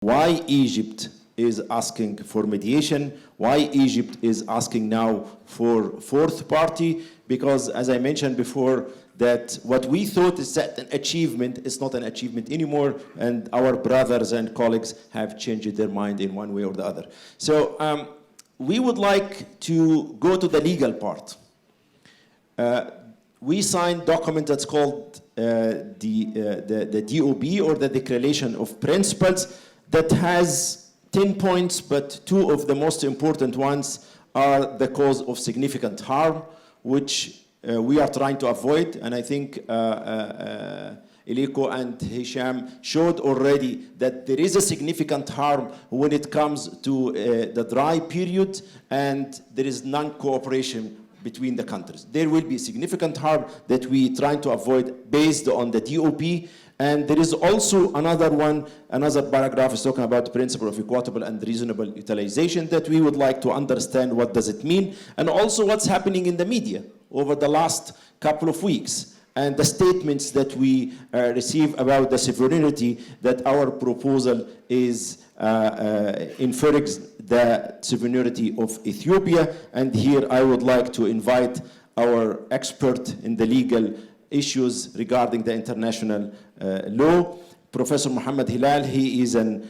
why Egypt is asking for mediation, why Egypt is asking now for fourth party, because as I mentioned before, that what we thought is an achievement is not an achievement anymore, and our brothers and colleagues have changed their mind in one way or the other. So we would like to go to the legal part. We signed a document that's called the DOB, or the Declaration of Principles, that has 10 points, but 2 of the most important ones are the cause of significant harm, which we are trying to avoid. And I think Iliko and Hisham showed already that there is a significant harm when it comes to the dry period, and there is non-cooperation between the countries. There will be significant harm that we try to avoid based on the DOP. And there is also another paragraph is talking about the principle of equitable and reasonable utilization that we would like to understand what does it mean, and also what's happening in the media over the last couple of weeks, and the statements that we receive about the sovereignty, that our proposal is inferring the sovereignty of Ethiopia. And here I would like to invite our expert in the legal issues regarding the international law, Professor Mohamed Helal. He is a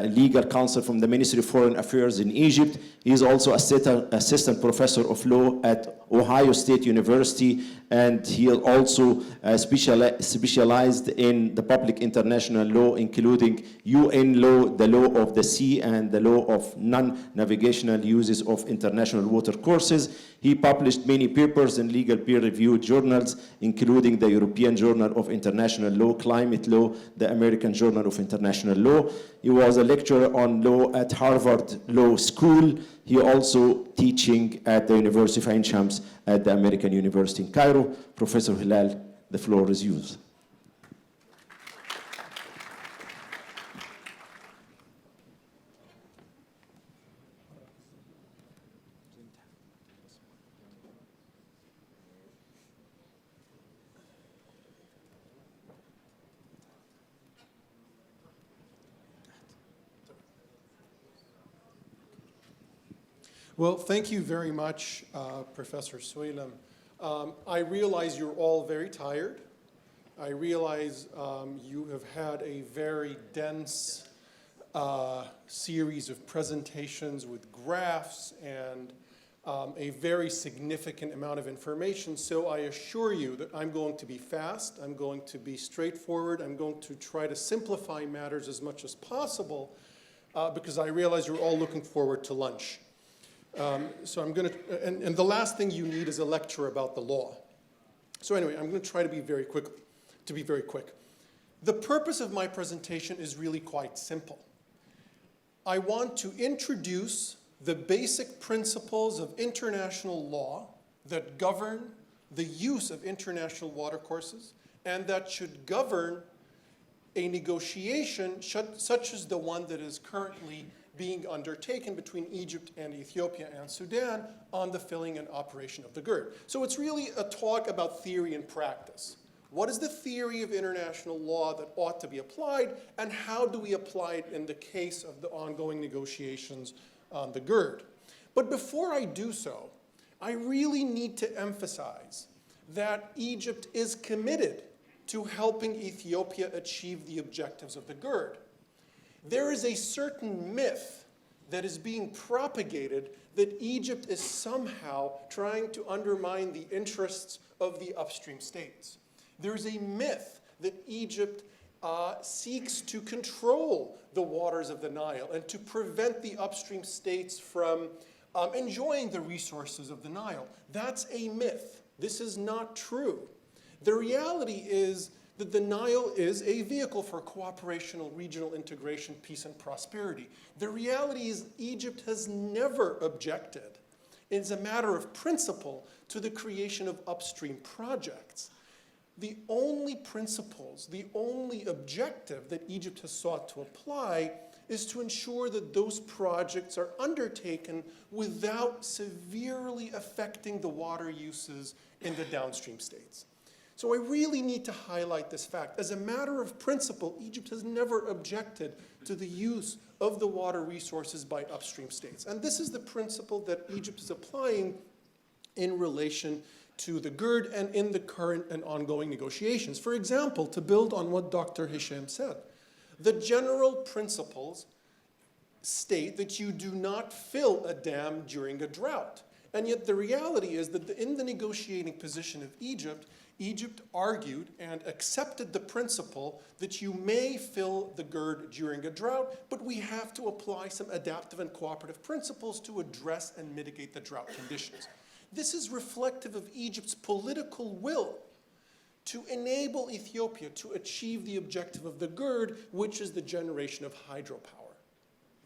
legal counsel from the Ministry of Foreign Affairs in Egypt. He is also assistant professor of law at Ohio State University, and he also specialized in the public international law, including UN law, the law of the sea, and the law of non-navigational uses of international water courses. He published many papers in legal peer-reviewed journals, including the European Journal of International Law, Climate Law, the American Journal of International Law. He was a lecturer on law at Harvard Law School. He also teaching at the University of Ain Shams at the American University in Cairo. Professor Helal, the floor is yours. Well, thank you very much, Professor Suleiman. I realize you're all very tired. I realize you have had a very dense series of presentations with graphs and a very significant amount of information. So I assure you that I'm going to be fast, I'm going to be straightforward, I'm going to try to simplify matters as much as possible because I realize you're all looking forward to lunch. So I'm going to, and the last thing you need is a lecture about the law. So anyway, I'm going to try to be very quick. The purpose of my presentation is really quite simple. I want to introduce the basic principles of international law that govern the use of international watercourses and that should govern a negotiation such as the one that is currently being undertaken between Egypt and Ethiopia and Sudan on the filling and operation of the GERD. So it's really a talk about theory and practice. What is the theory of international law that ought to be applied, and how do we apply it in the case of the ongoing negotiations on the GERD? But before I do so, I really need to emphasize that Egypt is committed to helping Ethiopia achieve the objectives of the GERD. There is a certain myth that is being propagated that Egypt is somehow trying to undermine the interests of the upstream states. There is a myth that Egypt seeks to control the waters of the Nile and to prevent the upstream states from enjoying the resources of the Nile. That's a myth. This is not true. The reality is that the Nile is a vehicle for cooperation, regional integration, peace, and prosperity. The reality is Egypt has never objected, as a matter of principle, to the creation of upstream projects. The only principles, the only objective that Egypt has sought to apply is to ensure that those projects are undertaken without severely affecting the water uses in the downstream states. So I really need to highlight this fact. As a matter of principle, Egypt has never objected to the use of the water resources by upstream states. And this is the principle that Egypt is applying in relation to the GERD and in the current and ongoing negotiations. For example, to build on what Dr. Hisham said, the general principles state that you do not fill a dam during a drought. And yet the reality is that in the negotiating position of Egypt, Egypt argued and accepted the principle that you may fill the GERD during a drought, but we have to apply some adaptive and cooperative principles to address and mitigate the drought conditions. This is reflective of Egypt's political will to enable Ethiopia to achieve the objective of the GERD, which is the generation of hydropower.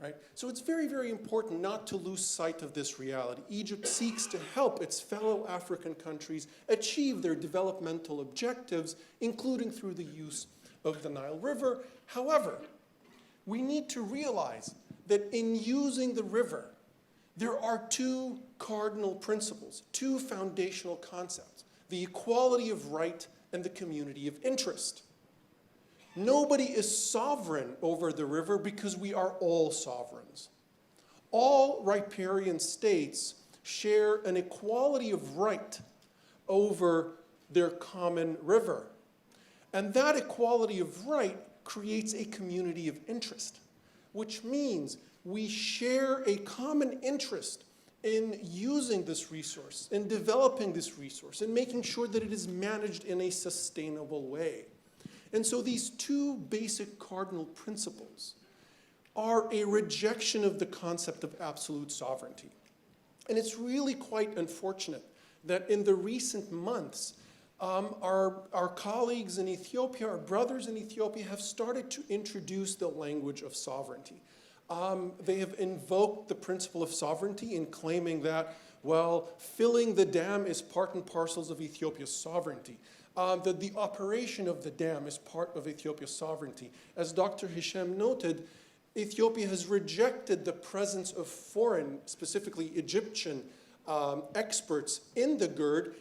Right? So it's very, very important not to lose sight of this reality. Egypt seeks to help its fellow African countries achieve their developmental objectives, including through the use of the Nile River. However, we need to realize that in using the river, there are two cardinal principles, two foundational concepts: the equality of right and the community of interest. Nobody is sovereign over the river because we are all sovereigns. All riparian states share an equality of right over their common river. And that equality of right creates a community of interest, which means we share a common interest in using this resource, in developing this resource, in making sure that it is managed in a sustainable way. And so these two basic cardinal principles are a rejection of the concept of absolute sovereignty. And it's really quite unfortunate that in the recent months, our colleagues in Ethiopia, our brothers in Ethiopia, have started to introduce the language of sovereignty. They have invoked the principle of sovereignty in claiming that, well, filling the dam is part and parcel of Ethiopia's sovereignty. That the operation of the dam is part of Ethiopia's sovereignty. As Dr. Hisham noted, Ethiopia has rejected the presence of foreign, specifically Egyptian, experts in the GERD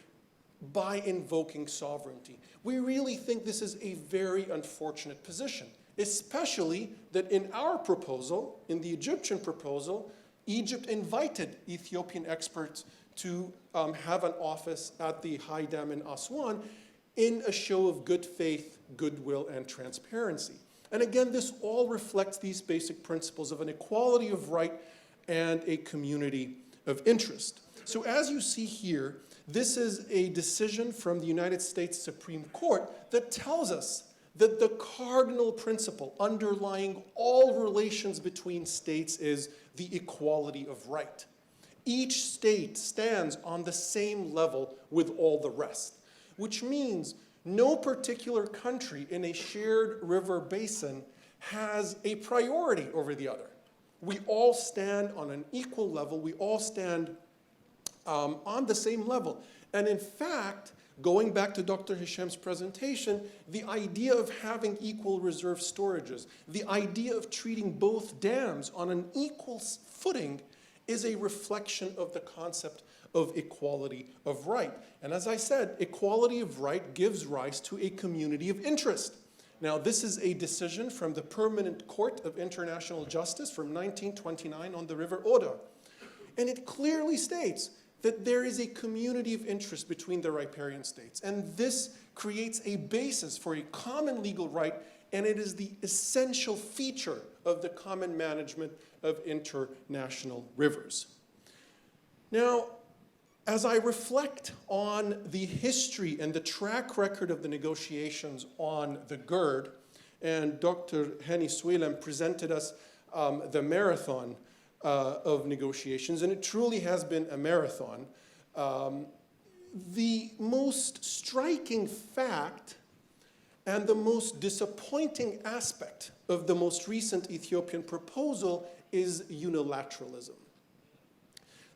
by invoking sovereignty. We really think this is a very unfortunate position, especially that in our proposal, in the Egyptian proposal, Egypt invited Ethiopian experts to have an office at the High Dam in Aswan in a show of good faith, goodwill, and transparency. And again, this all reflects these basic principles of an equality of right and a community of interest. So as you see here, this is a decision from the United States Supreme Court that tells us that the cardinal principle underlying all relations between states is the equality of right. Each state stands on the same level with all the rest, which means no particular country in a shared river basin has a priority over the other. We all stand on an equal level. We all stand on the same level. And in fact, going back to Dr. Hisham's presentation, the idea of having equal reserve storages, the idea of treating both dams on an equal footing is a reflection of the concept of equality of right. And as I said, equality of right gives rise to a community of interest. Now, this is a decision from the Permanent Court of International Justice from 1929 on the River Oder. And it clearly states that there is a community of interest between the riparian states. And this creates a basis for a common legal right, and it is the essential feature of the common management of international rivers. Now, as I reflect on the history and the track record of the negotiations on the GERD, and Dr. Hani Suilem presented us the marathon of negotiations, and it truly has been a marathon. The most striking fact and the most disappointing aspect of the most recent Ethiopian proposal is unilateralism.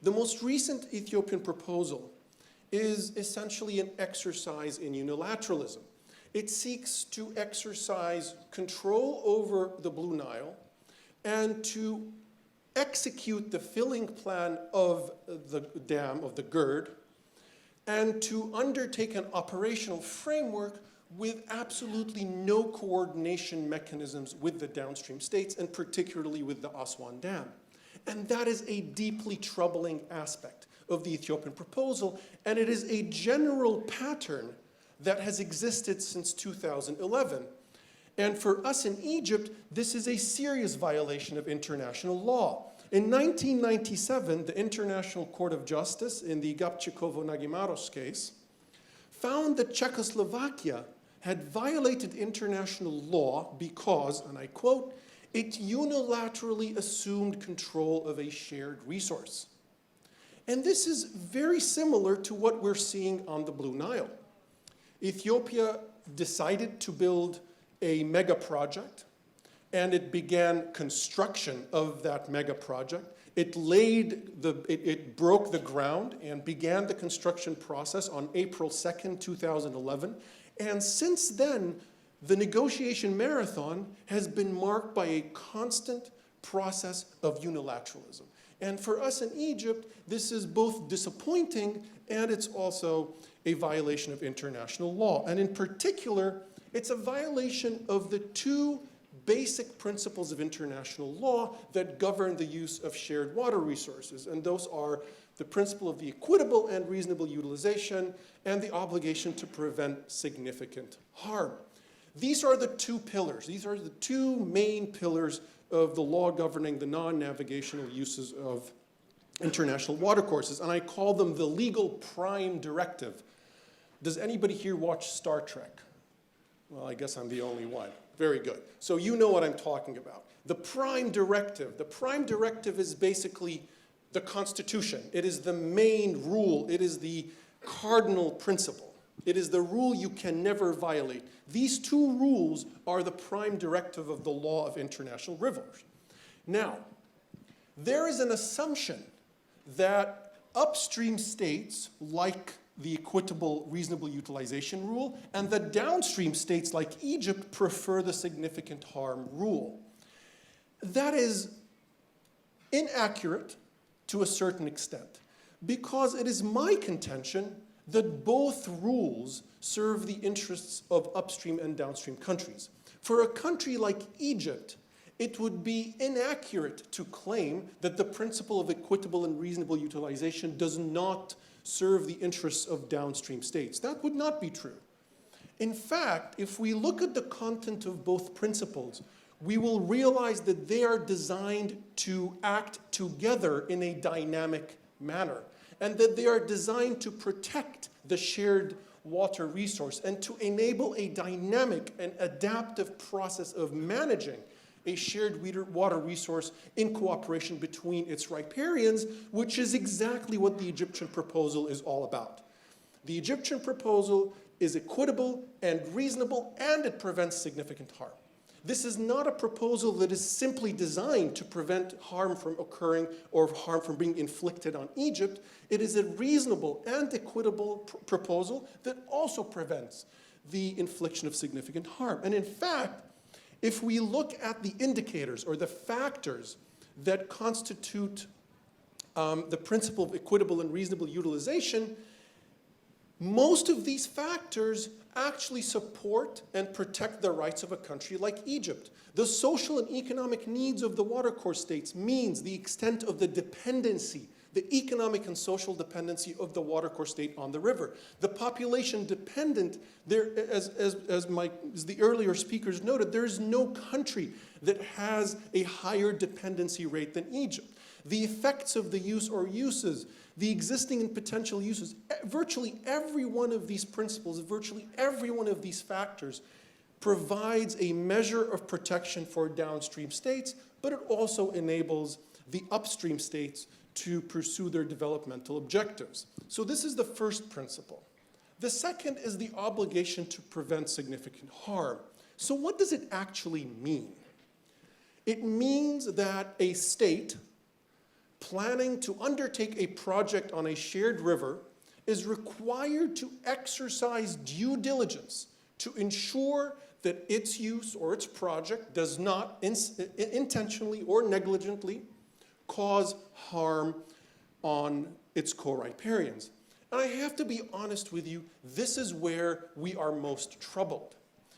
The most recent Ethiopian proposal is essentially an exercise in unilateralism. It seeks to exercise control over the Blue Nile and to execute the filling plan of the dam, of the GERD, and to undertake an operational framework with absolutely no coordination mechanisms with the downstream states, and particularly with the Aswan Dam. And that is a deeply troubling aspect of the Ethiopian proposal, and it is a general pattern that has existed since 2011. And for us in Egypt, this is a serious violation of international law. In 1997, the International Court of Justice in the Gabčíkovo-Nagimaros case found that Czechoslovakia had violated international law because, and I quote, it unilaterally assumed control of a shared resource. And this is very similar to what we're seeing on the Blue Nile. Ethiopia decided to build a mega project, and it began construction of that mega project. It broke the ground and began the construction process on April 2nd, 2011. And since then, the negotiation marathon has been marked by a constant process of unilateralism. And for us in Egypt, this is both disappointing and it's also a violation of international law. And in particular, it's a violation of the two basic principles of international law that govern the use of shared water resources. And those are the principle of the equitable and reasonable utilization and the obligation to prevent significant harm. These are the two pillars. These are the two main pillars of the law governing the non-navigational uses of international watercourses. And I call them the legal prime directive. Does anybody here watch Star Trek? Well, I guess I'm the only one. Very good. So you know what I'm talking about. The prime directive. The prime directive is basically the Constitution. It is the main rule. It is the cardinal principle. It is the rule you can never violate. These two rules are the prime directive of the law of international rivers. Now, there is an assumption that upstream states, like the equitable reasonable utilization rule, and the downstream states like Egypt prefer the significant harm rule. That is inaccurate to a certain extent, because it is my contention that both rules serve the interests of upstream and downstream countries. For a country like Egypt, it would be inaccurate to claim that the principle of equitable and reasonable utilization does not serve the interests of downstream states. That would not be true. In fact, if we look at the content of both principles, we will realize that they are designed to act together in a dynamic manner, and that they are designed to protect the shared water resource and to enable a dynamic and adaptive process of managing a shared water resource in cooperation between its riparians, which is exactly what the Egyptian proposal is all about. The Egyptian proposal is equitable and reasonable, and it prevents significant harm. This is not a proposal that is simply designed to prevent harm from occurring or harm from being inflicted on Egypt. It is a reasonable and equitable proposal that also prevents the infliction of significant harm. And in fact, if we look at the indicators or the factors that constitute the principle of equitable and reasonable utilization, most of these factors actually support and protect the rights of a country like Egypt. The social and economic needs of the watercourse states means the extent of the dependency, the economic and social dependency of the watercourse state on the river. The population dependent, there, as the earlier speakers noted, there is no country that has a higher dependency rate than Egypt. The effects of the use or uses, the existing and potential uses, virtually every one of these principles, virtually every one of these factors provides a measure of protection for downstream states, but it also enables the upstream states to pursue their developmental objectives. So this is the first principle. The second is the obligation to prevent significant harm. So what does it actually mean? It means that a state planning to undertake a project on a shared river is required to exercise due diligence to ensure that its use or its project does not intentionally or negligently cause harm on its co-riparians. And I have to be honest with you, this is where we are most troubled.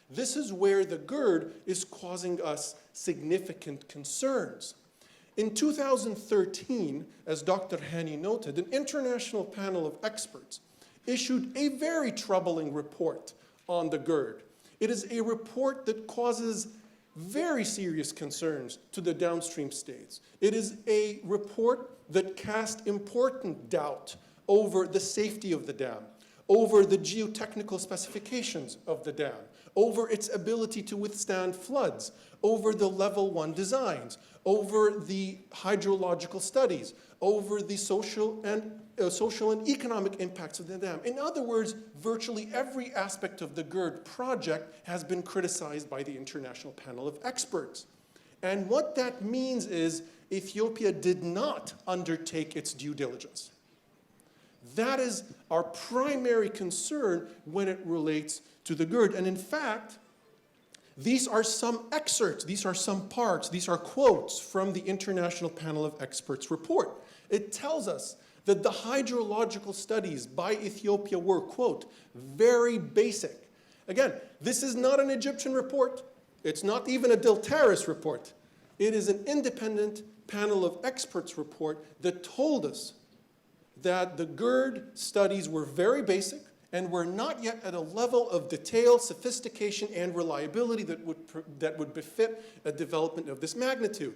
This is where the GERD is causing us significant concerns. In 2013, as Dr. Hani noted, an international panel of experts issued a very troubling report on the GERD. It is a report that causes very serious concerns to the downstream states. It is a report that cast important doubt over the safety of the dam, over the geotechnical specifications of the dam, over its ability to withstand floods, over the level 1 designs, over the hydrological studies, over the social and economic impacts of the dam. In other words, virtually every aspect of the GERD project has been criticized by the International Panel of Experts. And what that means is Ethiopia did not undertake its due diligence. That is our primary concern when it relates to the GERD. And in fact, these are some excerpts, these are some parts, these are quotes from the International Panel of Experts report. It tells us that the hydrological studies by Ethiopia were, quote, very basic. Again, this is not an Egyptian report. It's not even a Deltares report. It is an independent panel of experts report that told us that the GERD studies were very basic and were not yet at a level of detail, sophistication, and reliability that would befit a development of this magnitude.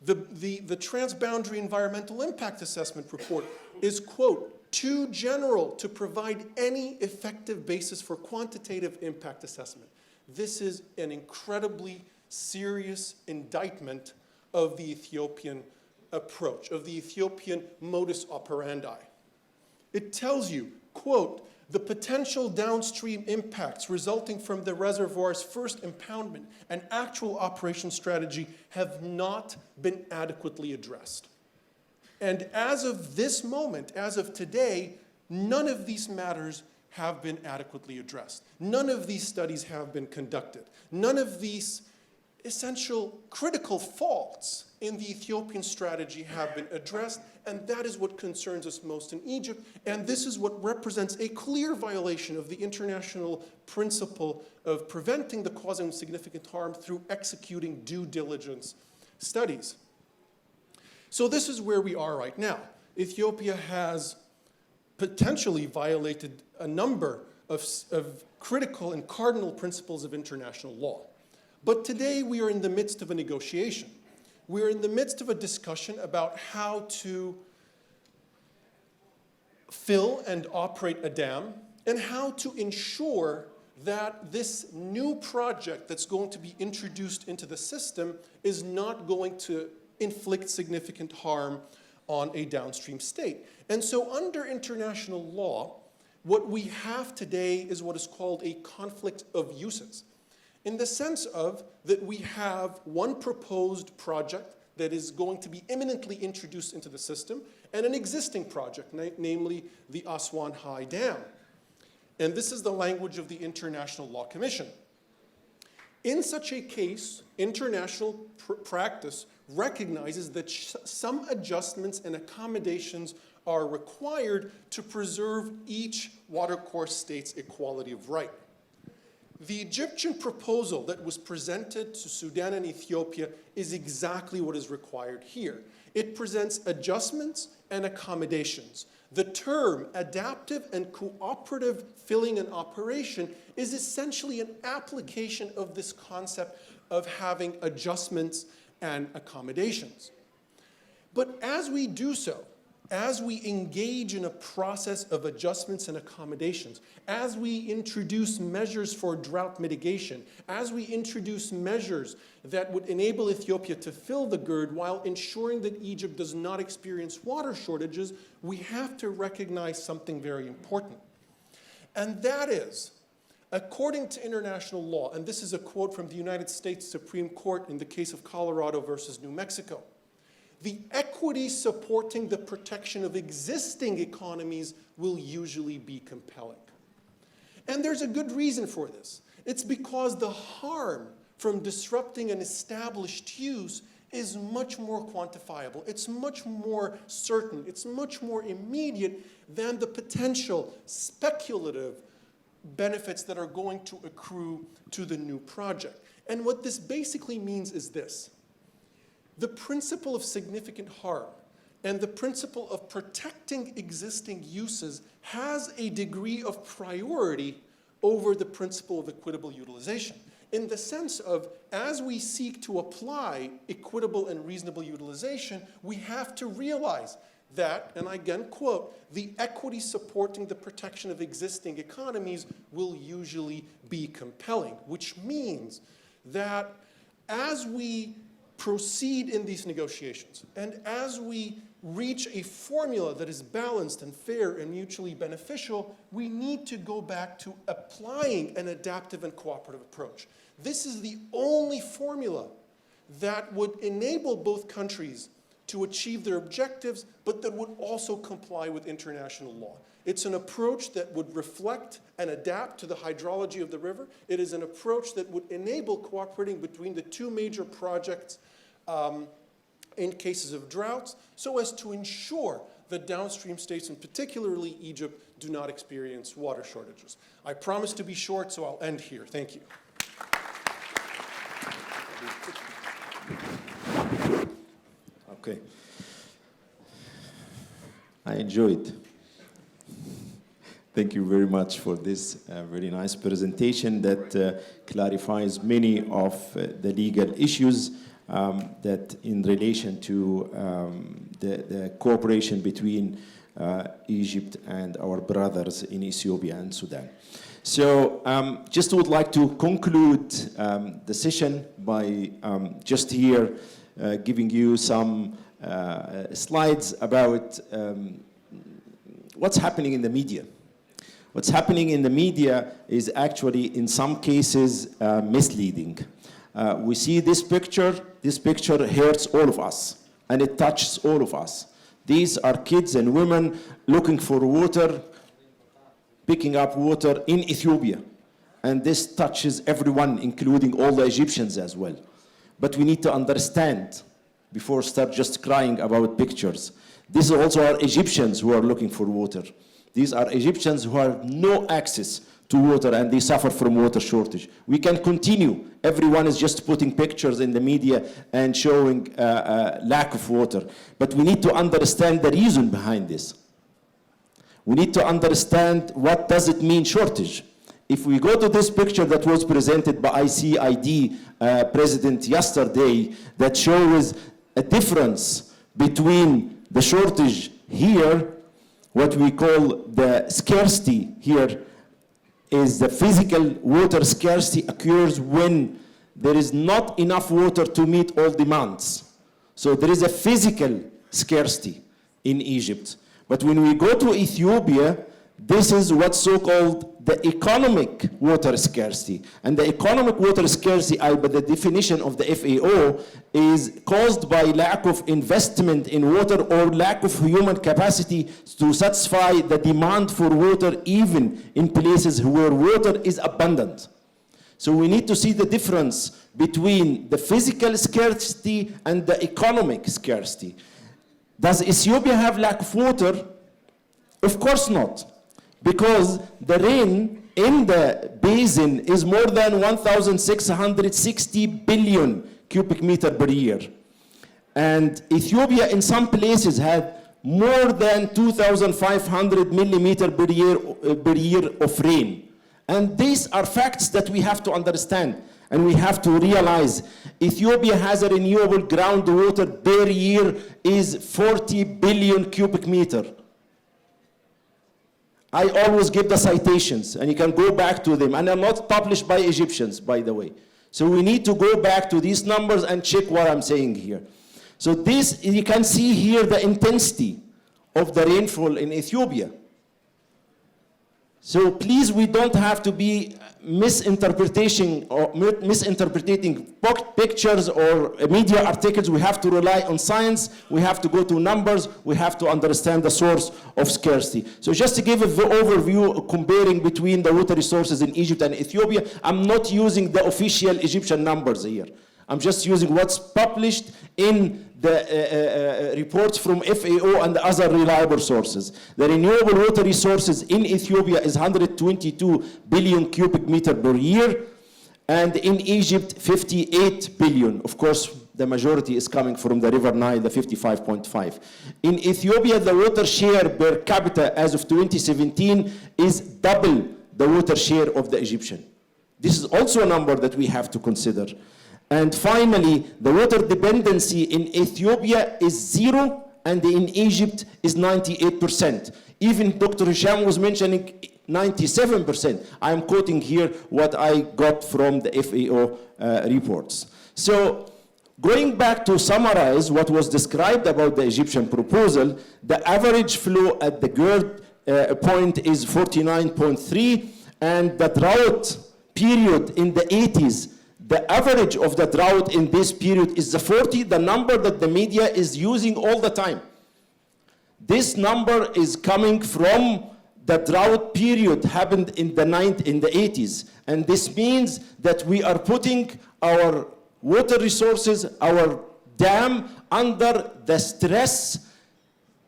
The Transboundary Environmental Impact Assessment report is, quote, too general to provide any effective basis for quantitative impact assessment. This is an incredibly serious indictment of the Ethiopian approach, of the Ethiopian modus operandi. It tells you, quote, the potential downstream impacts resulting from the reservoir's first impoundment and actual operation strategy have not been adequately addressed. And as of this moment, as of today, none of these matters have been adequately addressed. None of these studies have been conducted. None of these essential critical faults in the Ethiopian strategy have been addressed, and that is what concerns us most in Egypt, and this is what represents a clear violation of the international principle of preventing the causing of significant harm through executing due diligence studies. So this is where we are right now. Ethiopia has potentially violated a number of critical and cardinal principles of international law. But today we are in the midst of a negotiation. We are in the midst of a discussion about how to fill and operate a dam and how to ensure that this new project that's going to be introduced into the system is not going to inflict significant harm on a downstream state. And so under international law, what we have today is what is called a conflict of uses, in the sense of that we have one proposed project that is going to be imminently introduced into the system and an existing project, namely the Aswan High Dam. And this is the language of the International Law Commission. In such a case, international practice recognizes that some adjustments and accommodations are required to preserve each watercourse state's equality of right. The Egyptian proposal that was presented to Sudan and Ethiopia is exactly what is required here. It presents adjustments and accommodations. The term adaptive and cooperative filling and operation is essentially an application of this concept of having adjustments and accommodations. But as we do so, as we engage in a process of adjustments and accommodations, as we introduce measures for drought mitigation, as we introduce measures that would enable Ethiopia to fill the GERD while ensuring that Egypt does not experience water shortages, we have to recognize something very important. And that is, according to international law, and this is a quote from the United States Supreme Court in the case of Colorado versus New Mexico, the equity supporting the protection of existing economies will usually be compelling. And there's a good reason for this. It's because the harm from disrupting an established use is much more quantifiable. It's much more certain. It's much more immediate than the potential speculative benefits that are going to accrue to the new project. And what this basically means is this. The principle of significant harm and the principle of protecting existing uses has a degree of priority over the principle of equitable utilization, in the sense of, as we seek to apply equitable and reasonable utilization, we have to realize that, and I again quote, the equity supporting the protection of existing economies will usually be compelling, which means that as we proceed in these negotiations, and as we reach a formula that is balanced and fair and mutually beneficial, we need to go back to applying an adaptive and cooperative approach. This is the only formula that would enable both countries to achieve their objectives, but that would also comply with international law. It's an approach that would reflect and adapt to the hydrology of the river. It is an approach that would enable cooperating between the two major projects in cases of droughts, so as to ensure that downstream states, and particularly Egypt, do not experience water shortages. I promise to be short, so I'll end here. Thank you. Okay. I enjoyed. Thank you very much for this very nice presentation that clarifies many of the legal issues that in relation to the cooperation between Egypt and our brothers in Ethiopia and Sudan. So just would like to conclude the session by just here giving you some slides about what's happening in the media. What's happening in the media is actually, in some cases, misleading. We see this picture hurts all of us, and it touches all of us. These are kids and women looking for water, picking up water in Ethiopia. And this touches everyone, including all the Egyptians as well. But we need to understand, before start just crying about pictures, these also are Egyptians who are looking for water. These are Egyptians who have no access to water, and they suffer from water shortage. We can continue. Everyone is just putting pictures in the media and showing lack of water. But we need to understand the reason behind this. We need to understand what does it mean shortage. If we go to this picture that was presented by ICID president yesterday, that shows a difference between the shortage here, what we call the scarcity here, is the physical water scarcity occurs when there is not enough water to meet all demands. So there is a physical scarcity in Egypt. But when we go to Ethiopia, this is what's so-called the economic water scarcity. And the economic water scarcity, by the definition of the FAO, is caused by lack of investment in water or lack of human capacity to satisfy the demand for water, even in places where water is abundant. So we need to see the difference between the physical scarcity and the economic scarcity. Does Ethiopia have lack of water? Of course not. Because the rain in the basin is more than 1,660 billion cubic meter per year. And Ethiopia in some places had more than 2,500 millimeter per year of rain. And these are facts that we have to understand and we have to realize. Ethiopia has a renewable groundwater per year is 40 billion cubic meter. I always give the citations, and you can go back to them. And I'm not published by Egyptians, by the way. So we need to go back to these numbers and check what I'm saying here. So this, you can see here the intensity of the rainfall in Ethiopia. So please, we don't have to be misinterpreting pictures or media articles. We have to rely on science. We have to go to numbers. We have to understand the source of scarcity. So just to give an overview comparing between the water resources in Egypt and Ethiopia, I'm not using the official Egyptian numbers here. I'm just using what's published in the reports from FAO and other reliable sources. The renewable water resources in Ethiopia is 122 billion cubic meter per year, and in Egypt, 58 billion. Of course, the majority is coming from the River Nile, the 55.5. In Ethiopia, the water share per capita as of 2017 is double the water share of the Egyptian. This is also a number that we have to consider. And finally, the water dependency in Ethiopia is 0, and in Egypt is 98%. Even Dr. Hisham was mentioning 97%. I'm quoting here what I got from the FAO reports. So, going back to summarize what was described about the Egyptian proposal, the average flow at the GERD point is 49.3, and the drought period in the 80s, the average of the drought in this period is the 40, the number that the media is using all the time. This number is coming from the drought period happened in the 80s. And this means that we are putting our water resources, our dam, under the stress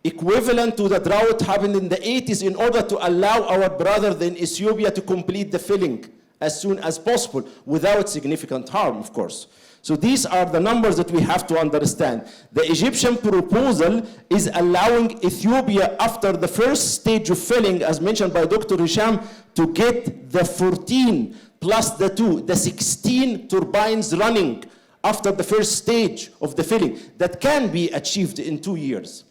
equivalent to the drought happened in the 80s in order to allow our brother in Ethiopia to complete the filling as soon as possible without significant harm, of course. So these are the numbers that we have to understand. The Egyptian proposal is allowing Ethiopia, after the first stage of filling, as mentioned by Dr. Hisham, to get the 14 plus the 2, the 16 turbines running after the first stage of the filling. That can be achieved in 2 years.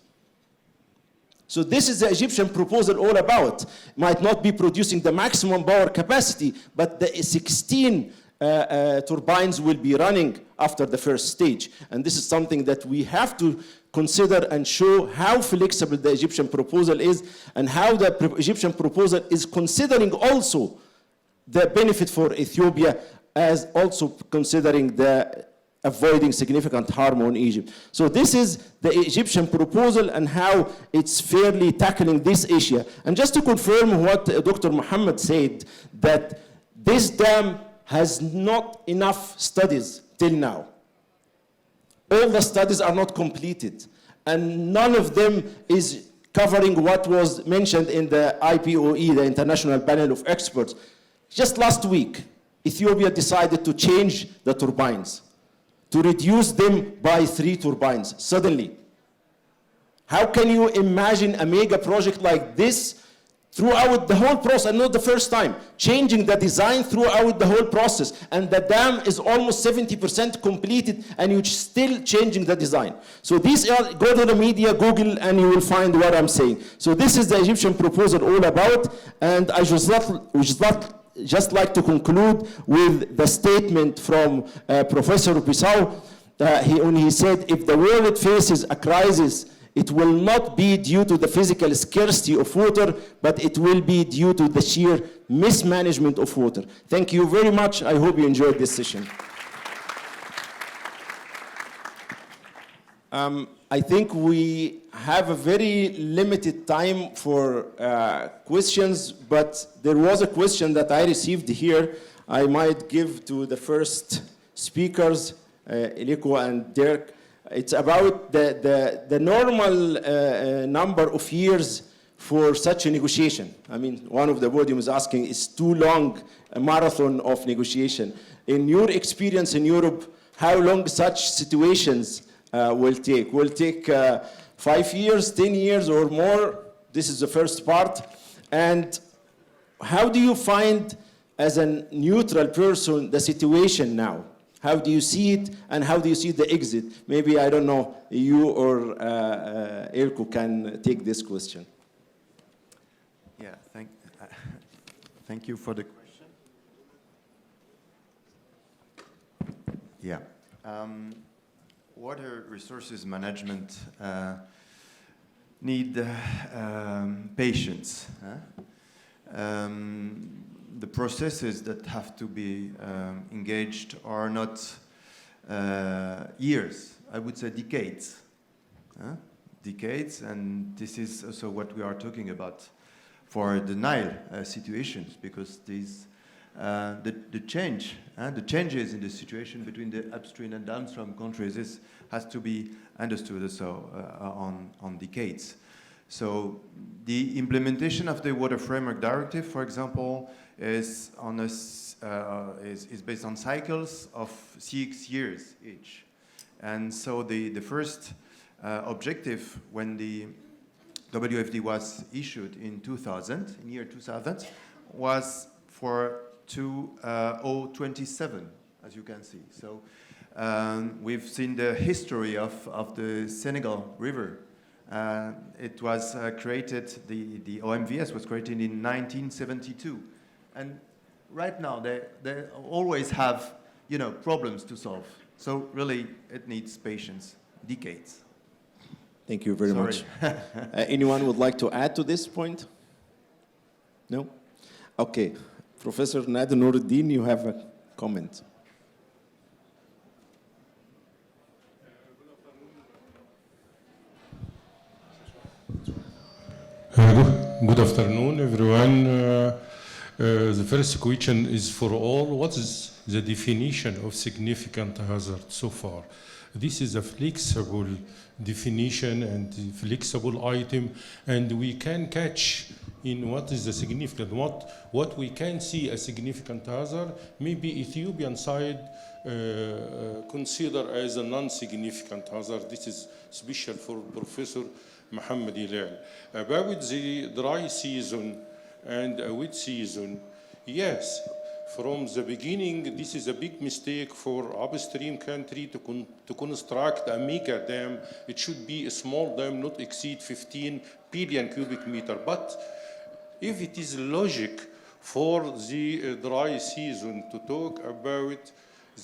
So this is the Egyptian proposal all about. Might not be producing the maximum power capacity, but the 16 turbines will be running after the first stage. And this is something that we have to consider and show how flexible the Egyptian proposal is and how the Egyptian proposal is considering also the benefit for Ethiopia, as also considering the avoiding significant harm on Egypt. So this is the Egyptian proposal and how it's fairly tackling this issue. And just to confirm what Dr. Mohammed said, that this dam has not enough studies till now. All the studies are not completed, and none of them is covering what was mentioned in the IPOE, the International Panel of Experts. Just last week, Ethiopia decided to change the turbines, to reduce them by 3 turbines suddenly. How can you imagine a mega project like this throughout the whole process, and not the first time, changing the design throughout the whole process, and the dam is almost 70% completed, and you're still changing the design. So these are, go to the media, Google, and you will find what I'm saying. So this is the Egyptian proposal all about, and I just like to conclude with the statement from Professor Bissau, when he said, if the world faces a crisis, it will not be due to the physical scarcity of water, but it will be due to the sheer mismanagement of water. Thank you very much. I hope you enjoyed this session. I think we have a very limited time for questions, but there was a question that I received here. I might give to the first speakers, Eliko and Dirk. It's about the normal number of years for such a negotiation. I mean, one of the podium is asking, is too long a marathon of negotiation? In your experience in Europe, how long such situations will take? Will take 5 years, 10 years or more? This is the first part. And how do you find, as a neutral person, the situation now? How do you see it, and how do you see the exit? Maybe, I don't know, you or Ilko can take this question. Yeah, thank you for the question. Yeah. Water resources management need patience. The processes that have to be engaged are not years, I would say decades. Decades, and this is also what we are talking about for the Nile situations, because these the changes in the situation between the upstream and downstream countries has to be understood also on decades. So the implementation of the Water Framework Directive, for example, is based on cycles of 6 years each. And so the first objective when the WFD was issued in year 2000, was for 2027, as you can see. So we've seen the history of the Senegal River. It was created, the OMVS was created in 1972. And right now, they always have, problems to solve. So really, it needs patience, decades. Thank you very much. Anyone would like to add to this point? No? Okay. Professor Nader Noureddin, you have a comment. Good afternoon, everyone. The first question is for all. What is the definition of significant hazard so far? This is a flexible definition and flexible item, and we can catch in what is the significant, what we can see as significant hazard. Maybe Ethiopian side consider as a non-significant hazard. This is special for Professor Mohamed Helal. About the dry season and a wet season, yes, from the beginning, this is a big mistake for upstream country to construct a mega dam. It should be a small dam, not exceed 15 billion cubic meter. But if it is logic for the dry season to talk about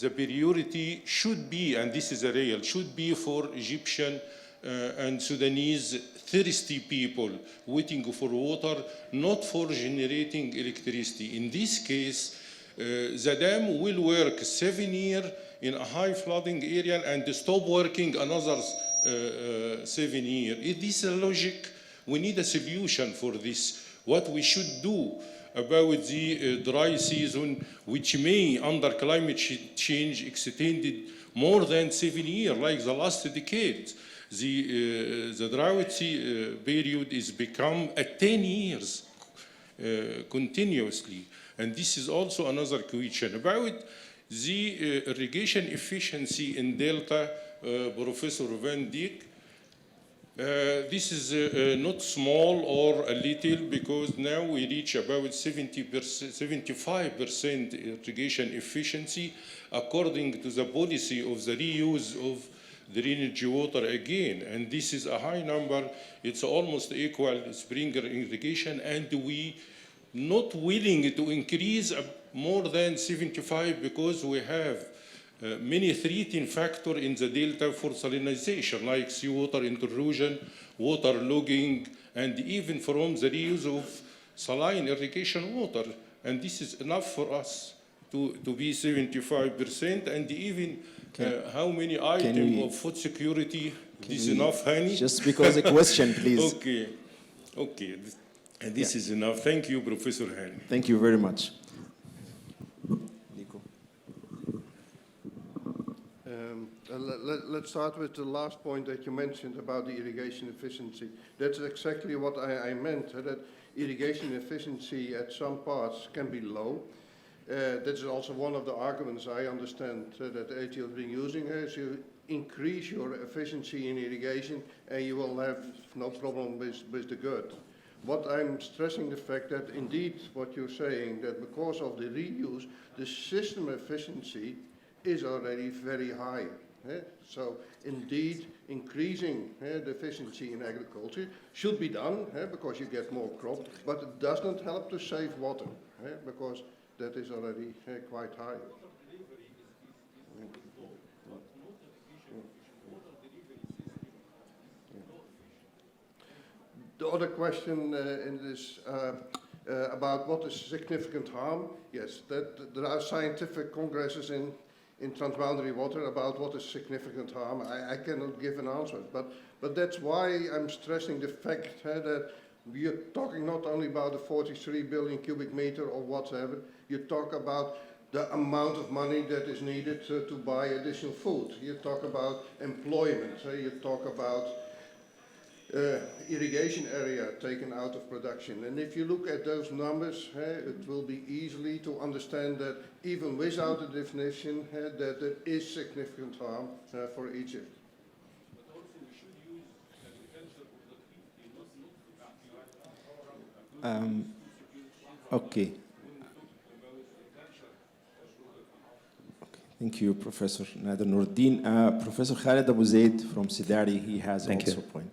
the priority should be, and this is a real, should be for Egyptian and Sudanese thirsty people waiting for water, not for generating electricity. In this case, the dam will work 7 years in a high flooding area and stop working another 7 years. It is a logic. We need a solution for this. What we should do about the dry season, which may, under climate change, extended more than 7 years, like the last decade. The drought period is become 10 years continuously. And this is also another question. About the irrigation efficiency in Delta, Professor Van Dijk, this is not small or a little, because now we reach about 75% irrigation efficiency according to the policy of the reuse of drainage water again. And this is a high number. It's almost equal sprinkler irrigation, and we not willing to increase more than 75 because we have many threatening factors in the delta for salinization, like seawater intrusion, water logging, and even from the reuse of saline irrigation water. And this is enough for us to be 75%, and even how many items of food security, this is enough, honey? Just because a question, please. Okay. And this is enough. Thank you, Professor Hani. Thank you very much. Nico. Let's start with the last point that you mentioned about the irrigation efficiency. That's exactly what I meant, that irrigation efficiency at some parts can be low. That is also one of the arguments I understand that ATL has been using, is you increase your efficiency in irrigation and you will have no problem with the good. What I'm stressing the fact that indeed what you're saying, that because of the reuse, the system efficiency is already very high. So indeed increasing the efficiency in agriculture should be done because you get more crop, but it does not help to save water because that is already quite high. The other question in this about what is significant harm, yes, that there are scientific congresses in transboundary water about what is significant harm. I cannot give an answer, but that's why I'm stressing the fact that We are talking not only about the 43 billion cubic meter or whatever, you talk about the amount of money that is needed to buy additional food. You talk about employment, you talk about irrigation area taken out of production. And if you look at those numbers, it will be easily to understand that even without a definition, that there is significant harm for Egypt. Okay. Thank you, Professor Nader Noordin. Professor Khaled Abu Zaid from Sidari, he has also a point.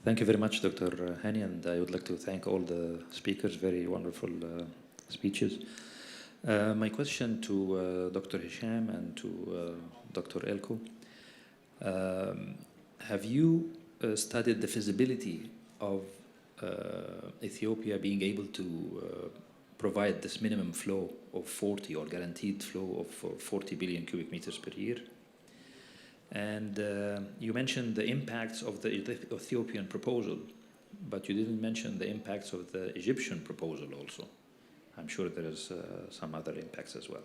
Thank you very much, Dr. Hani, and I would like to thank all the speakers, very wonderful speeches. My question to Dr. Hisham and to Dr. Elko, have you studied the feasibility of Ethiopia being able to provide this minimum flow of 40 or guaranteed flow of 40 billion cubic meters per year? And you mentioned the impacts of the Ethiopian proposal, but you didn't mention the impacts of the Egyptian proposal also. I'm sure there is some other impacts as well.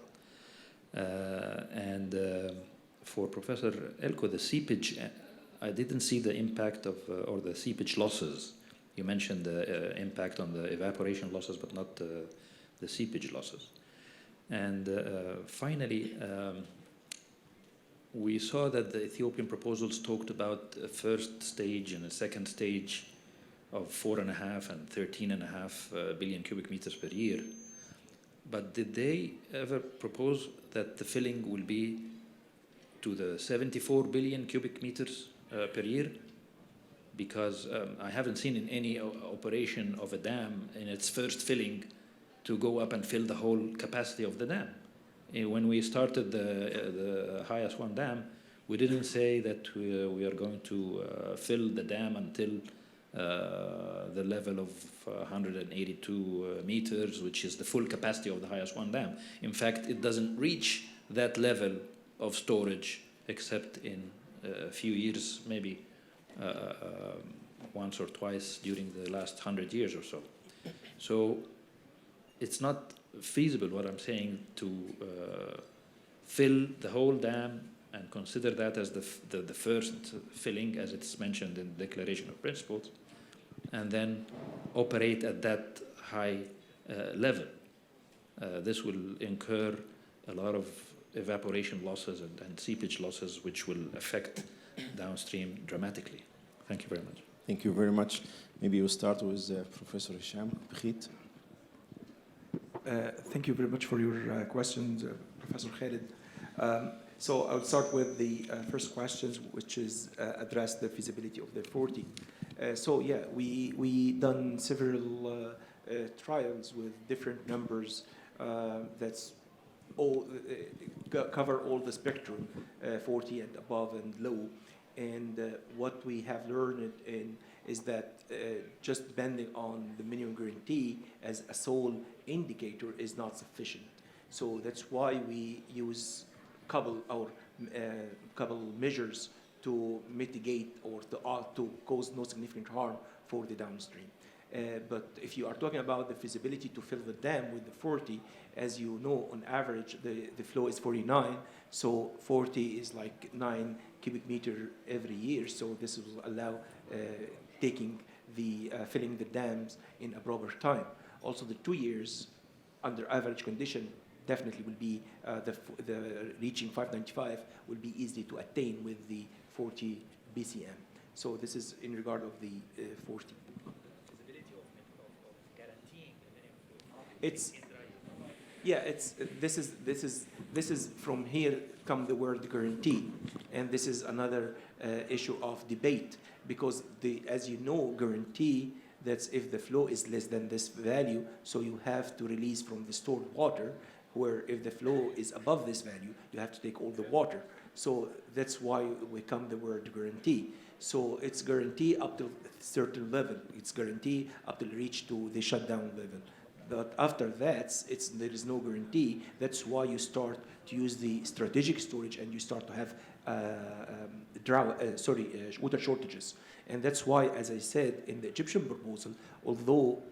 For Professor Elko, the seepage, I didn't see the impact of, or the seepage losses. You mentioned the impact on the evaporation losses, but not the seepage losses. And finally, we saw that the Ethiopian proposals talked about a first stage and a second stage of 4.5 and 13.5 billion cubic meters per year. But did they ever propose that the filling will be to the 74 billion cubic meters per year? Because I haven't seen in any operation of a dam in its first filling to go up and fill the whole capacity of the dam. When we started the highest one dam, we didn't say that we are going to fill the dam until the level of 182 meters, which is the full capacity of the highest one dam. In fact, it doesn't reach that level of storage except in a few years, maybe once or twice during the last 100 years or so. So it's not feasible, what I'm saying, to fill the whole dam and consider that as the first filling, as it's mentioned in the Declaration of Principles, and then operate at that high level. This will incur a lot of evaporation losses and seepage losses, which will affect downstream dramatically. Thank you very much. Thank you very much. Maybe we'll start with Professor Hisham Bkhit. Thank you very much for your questions, Professor Khaled. So I'll start with the first questions, which is address the feasibility of the 40. So yeah, we done several trials with different numbers that's all cover all the spectrum, 40 and above and low. And what we have learned is that just depending on the minimum guarantee as a sole indicator is not sufficient. So that's why we use couple measures to mitigate or to cause no significant harm for the downstream. But if you are talking about the feasibility to fill the dam with the 40, as you know, on average, the flow is 49. So 40 is like 9 cubic meter every year. So this will allow filling the dams in a proper time. Also, the 2 years under average condition definitely will be the reaching 595 will be easy to attain with the 40 BCM. So this is in regard of the 40. It's this is from here come the word guarantee, and this is another issue of debate, because as you know, guarantee that's if the flow is less than this value, so you have to release from the stored water, where if the flow is above this value, you have to take all the water. So that's why we come the word guarantee. So it's guarantee up to a certain level. It's guarantee up to reach to the shutdown level. But after that, there is no guarantee. That's why you start to use the strategic storage and you start to have water shortages. And that's why, as I said, in the Egyptian proposal,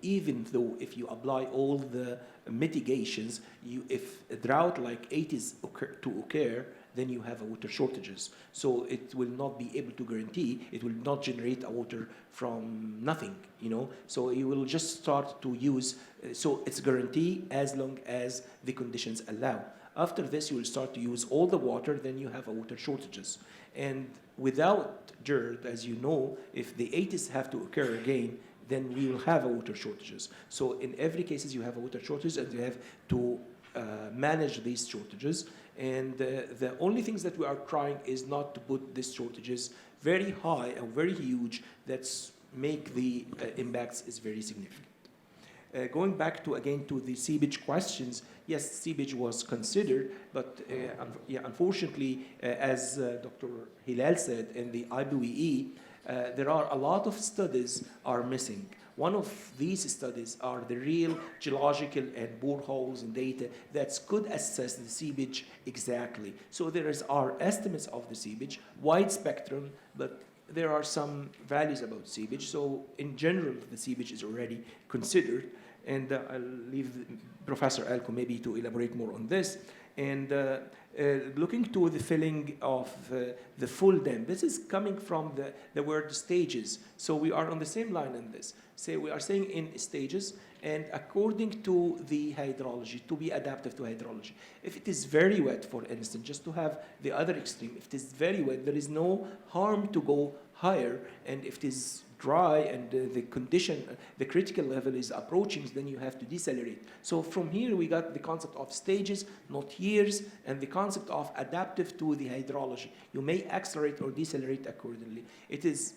even though if you apply all the mitigations, if a drought like 80s occur, then you have water shortages. So it will not be able to guarantee, it will not generate a water from nothing, you know. So you will just start to use, so it's guarantee as long as the conditions allow. After this, you will start to use all the water, then you have water shortages. And without GERD, as you know, if the 80s have to occur again, then we will have water shortages. So in every cases, you have water shortages, and you have to manage these shortages. And the only things that we are trying is not to put these shortages very high and very huge that make the impacts is very significant. Going back to the seepage questions, yes, seepage was considered, but unfortunately, as Dr. Helal said, in the IPWE, there are a lot of studies are missing. One of these studies are the real geological and boreholes and data that could assess the seepage exactly. So there are estimates of the seepage, wide spectrum, but there are some values about seepage. So in general, the seepage is already considered. And I'll leave Professor Elko maybe to elaborate more on this. And looking to the filling of the full dam, this is coming from the word stages. So we are on the same line in this. So we are saying in stages, and according to the hydrology, to be adaptive to hydrology. If it is very wet, for instance, just to have the other extreme, if it is very wet, there is no harm to go higher, and if it is dry and the condition, the critical level is approaching, then you have to decelerate. So from here we got the concept of stages, not years, and the concept of adaptive to the hydrology. You may accelerate or decelerate accordingly. It is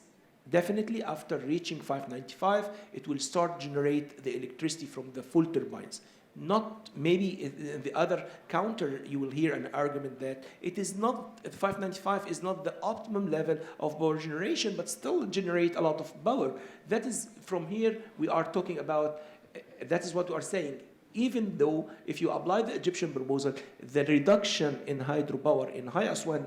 definitely after reaching 595, it will start generate the electricity from the full turbines. Not maybe in the other counter, you will hear an argument that it is not, 595 is not the optimum level of power generation, but still generate a lot of power. That is, from here, we are talking about, that is what we are saying. Even though, if you apply the Egyptian proposal, the reduction in hydropower in High Aswan,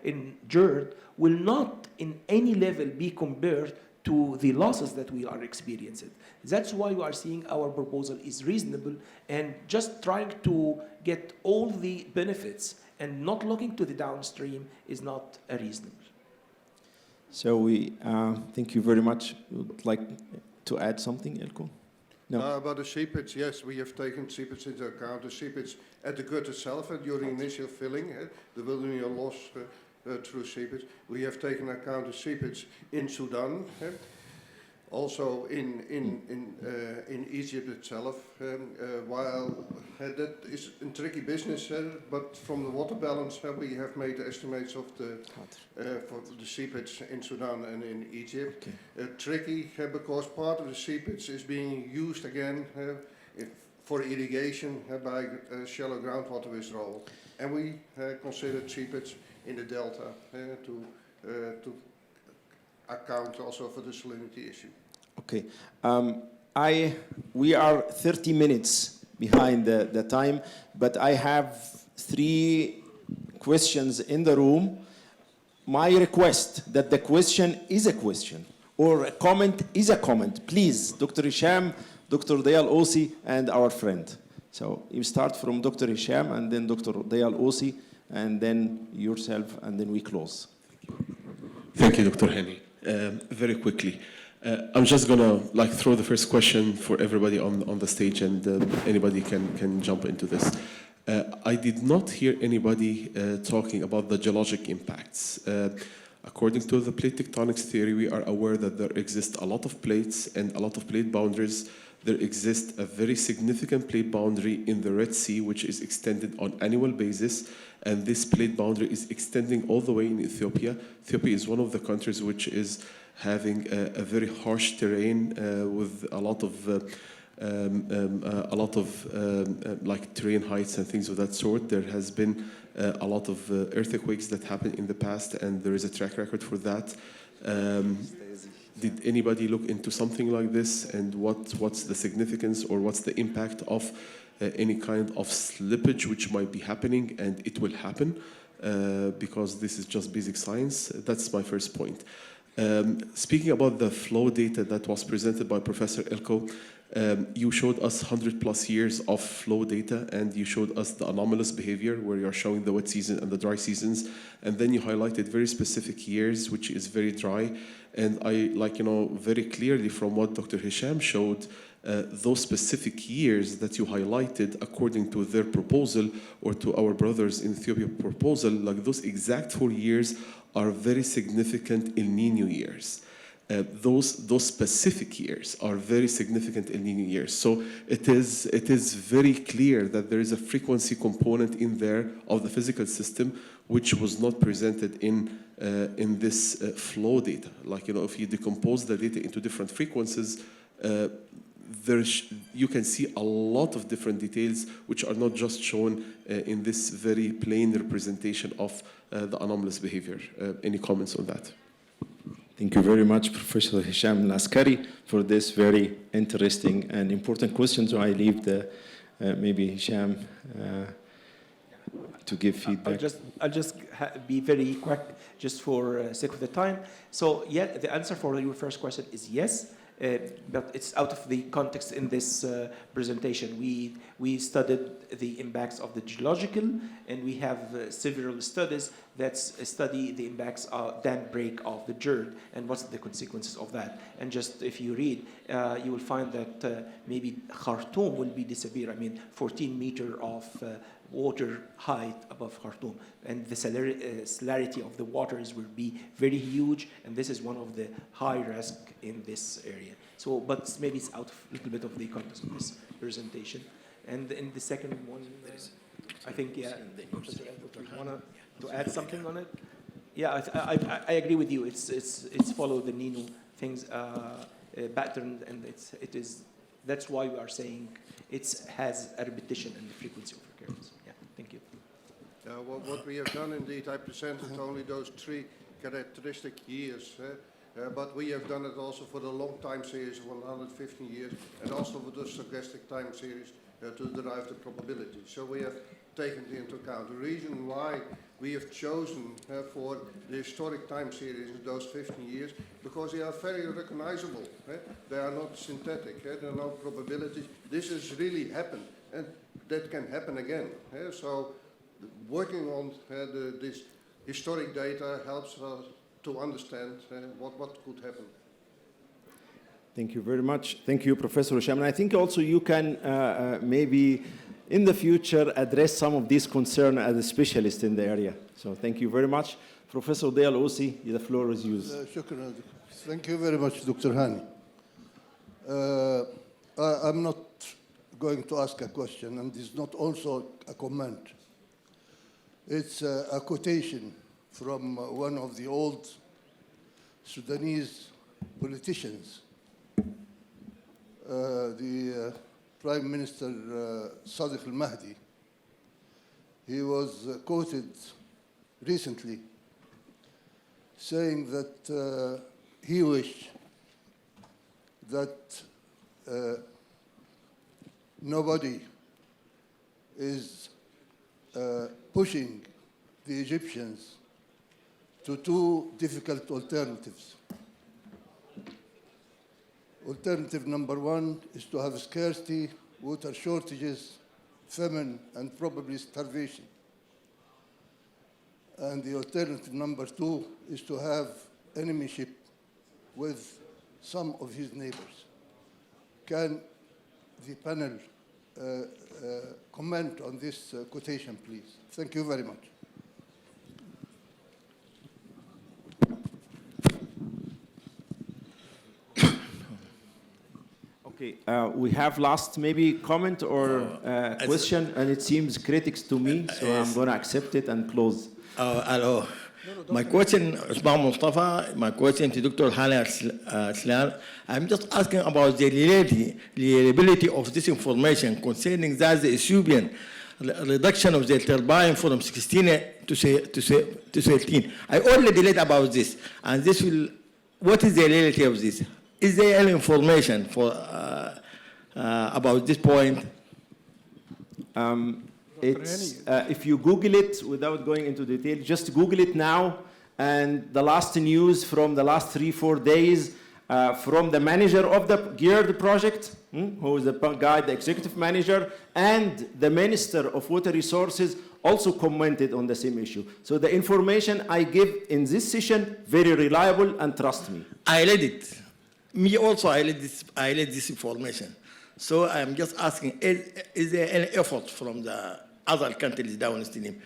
in GERD, will not in any level be compared to the losses that we are experiencing. That's why we are seeing our proposal is reasonable and just trying to get all the benefits and not looking to the downstream is not reasonable. So we thank you very much. Would like to add something, Elko? No. About the seepage, yes, we have taken seepage into account. The seepage at the gut itself during initial filling, there will be a loss through seepage. We have taken account of seepage in Sudan, also in Egypt itself. While that is a tricky business, but from the water balance, we have made estimates of for the seepage in Sudan and in Egypt. Okay. Tricky because part of the seepage is being used again for irrigation by shallow groundwater withdrawal, and we considered seepage in the delta to account also for the salinity issue. Okay. We are 30 minutes behind the time, but I have 3 questions in the room. My request that the question is a question or a comment is a comment. Please, Dr. Hisham, Dr. Dayal Osi, and our friend. So you start from Dr. Hisham and then Dr. Dayal Osi, and then yourself, and then we close. Thank you, Dr. Hani. Very quickly, I'm just gonna throw the first question for everybody on the stage, and anybody can jump into this. I did not hear anybody talking about the geologic impacts. According to the plate tectonics theory, we are aware that there exist a lot of plates and a lot of plate boundaries. There exists a very significant plate boundary in the Red Sea, which is extended on annual basis. And this plate boundary is extending all the way in Ethiopia. Ethiopia is one of the countries which is having a very harsh terrain with a lot of terrain heights and things of that sort. There has been a lot of earthquakes that happened in the past, and there is a track record for that. Did anybody look into something like this, and what's the significance or what's the impact of any kind of slippage which might be happening, and it will happen because this is just basic science? That's my first point. Speaking about the flow data that was presented by Professor Elko, you showed us 100+ years of flow data, and you showed us the anomalous behavior where you're showing the wet season and the dry seasons, and then you highlighted very specific years which is very dry. And I very clearly from what Dr. Hisham showed, those specific years that you highlighted according to their proposal or to our brothers in Ethiopia proposal, like those exact 4 years are very significant El Nino years. Those specific years are very significant El Nino years. So it is very clear that there is a frequency component in there of the physical system which was not presented in this flow data. If you decompose the data into different frequencies, you can see a lot of different details which are not just shown in this very plain representation of the anomalous behavior. Any comments on that? Thank you very much, Professor Hisham Al-Askari, for this very interesting and important question. So I leave maybe Hisham to give feedback. I'll just be very quick, just for sake of the time. So yeah, the answer for your first question is yes. But it's out of the context in this presentation. We studied the impacts of the geological, and we have several studies that study the impacts of dam break of the Jerd and what's the consequences of that. And just if you read, you will find that maybe Khartoum will be disappear. 14 meters of water height above Khartoum, and the salinity of the waters will be very huge, and this is one of the high risk in this area. So, but maybe it's out of a little bit of the context of this presentation. And in the second one, I think, yeah, Professor Elko, you want to add something on it? Yeah, I agree with you. It's follow the Nino things pattern, and that's why we are saying it has a repetition in the frequency of recurrence. Yeah, thank you. What we have done indeed, I presented only those 3 characteristic years, but we have done it also for the long time series of 115 years, and also for the stochastic time series to derive the probability. So we have taken it into account. The reason why we have chosen for the historic time series of those 15 years, because they are very recognizable. They are not synthetic. There are no probabilities. This has really happened, and that can happen again. So working on this historic data helps us to understand what could happen. Thank you very much. Thank you, Professor Hisham. And I think also you can maybe in the future address some of these concerns as a specialist in the area. So thank you very much. Professor Dayal Osi, the floor is yours. Shukran. Thank you very much, Dr. Hani. I'm not going to ask a question, and it's not also a comment. It's a quotation from one of the old Sudanese politicians, the Prime Minister Sadiq al-Mahdi. He was quoted recently saying that he wished that nobody is pushing the Egyptians to 2 difficult alternatives. Alternative number 1 is to have scarcity, water shortages, famine, and probably starvation. And the alternative number 2 is to have enemyship with some of his neighbors. Can the panel comment on this quotation, please? Thank you very much. Okay, we have last maybe comment or question, and it seems critics to me, so I'm going to accept it and close. Hello. My question, Usman Mustafa, my question to Dr. Hani Aslan, I'm just asking about the reliability of this information concerning that the Ethiopian reduction of the turbine from 16 to 13. I already read about this, and this will what is the reality of this? Is there any information for about this point? If you Google it without going into detail, just Google it now. And the last news from the last 3-4 days from the manager of the GEARD project, who is the guy, the executive manager, and the Minister of Water Resources also commented on the same issue. So the information I give in this session, very reliable, and trust me. I read it. Me also, I read this information. So I'm just asking, is there any effort from the other countries downstream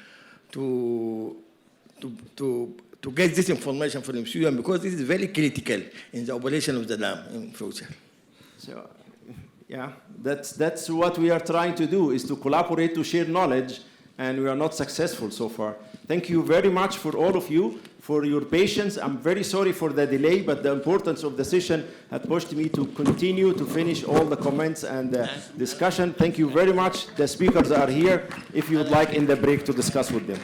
to get this information from Sweden, because this is very critical in the operation of the dam in future. So, yeah, that's what we are trying to do, is to collaborate, to share knowledge, and we are not successful so far. Thank you very much for all of you, for your patience. I'm very sorry for the delay, but the importance of the session had pushed me to continue to finish all the comments and discussion. Thank you very much. The speakers are here if you would like in the break to discuss with them.